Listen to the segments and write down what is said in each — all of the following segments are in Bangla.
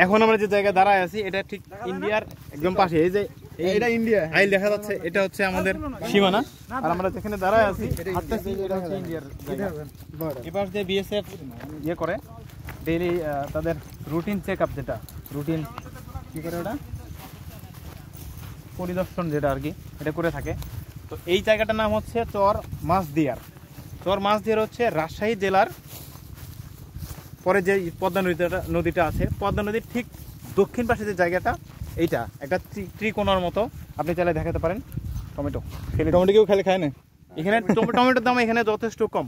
এখন আমরা যে জায়গায় দাঁড়ায় আছি এটা ঠিক ইন্ডিয়ার একদম পাশে। এই যে এটা ইন্ডিয়া আইল দেখা যাচ্ছে, এটা হচ্ছে আমাদের সীমানা। আর আমরা যেখানে দাঁড়ায় আছি এটা হচ্ছে ইন্ডিয়ার জায়গা। এবার যে বিএসএফ ইয়ে করে ডেইলি তাদের রুটিন চেক আপ, যেটা রুটিন কি করে ওটা পরিদর্শন যেটা আর কি, এটা করে থাকে। তো এই জায়গাটার নাম হচ্ছে চর মাছদিয়ার। চর মাছদিয়ার হচ্ছে রাজশাহী জেলার পরে যে পদ্মা নদীটা আছে, পদ্মা নদীর ঠিক দক্ষিণ পাশে যে জায়গাটা, এইটা একটা ত্রিকোণার মতো। আপনি চাইলে দেখাতে পারেন। টমেটো কেউ খেলে খায় না এখানে। টমেটোর দাম এখানে যথেষ্ট কম,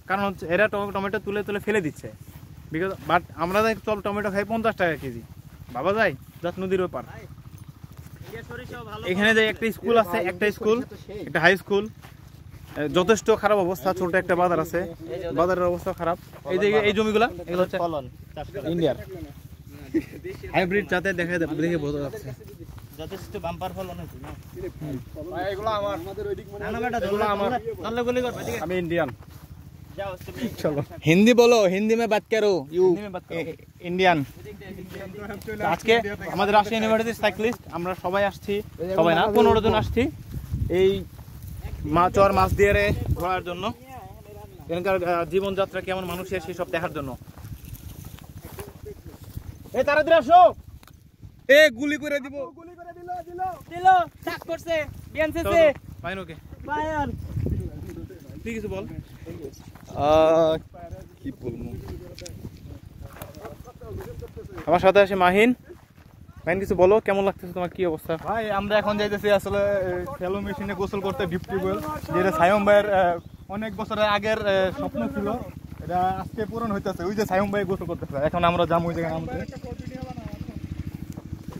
কারণ হচ্ছে এরা টমেটো তুলে তুলে ফেলে দিচ্ছে। বিকজ বাট আমরা টমেটো খাই 50 টাকা কেজি, বাবা যায় জাস্ট নদীর ব্যাপার। এখানে যে একটা স্কুল আছে, একটা হাই স্কুল, যথেষ্ট খারাপ অবস্থা। ছোট একটা বাজার আছে, বাজারের অবস্থা খারাপ। এই যে এই জমিগুলা এগুলো হচ্ছে ইন্ডিয়ার হাইব্রিড জাতে দেখে বোঝা যাচ্ছে। যথেষ্ট বাম্পার ফলন হয়েছে। আমি ইন্ডিয়ান। হিন্দি বলো, হিন্দি মে বাত করো, ইন্ডিয়ান। আজকে আমাদের রাজশাহী ইউনিভার্সিটির সাইক্লিস্ট আমরা সবাই আসছি, সবাই না 15 জন আসছি এই চর মাছদিয়ারে ঘোরার জন্য। এখানকার জীবনযাত্রা কেমন, মানুষের সেই সব দেখার জন্য। এই তাড়াতাড়ি আসো, এ গুলি করে দিব, দিল টাক করছে বিএনসিসি বাইনকে বায়ার। তুই কিছু বল। কি বলবো, আমার সাথে আছে মাহিন। মাহিন কিছু বলো, কেমন লাগতেছে তোমার, কি অবস্থা? ভাই আমরা এখন যাইতেছি আসলে শ্যালো মেশিনে গোসল করতে, ডিপ টিউবওয়েল, যেটা সায়ম ভাইয়ের অনেক বছরের আগের স্বপ্ন ছিল, এটা আজকে পূরণ হইতেছে। ওই যে সায়ম ভাই গোসল করতেছে, এখন আমরা যাবো ওই জায়গায় নামতে।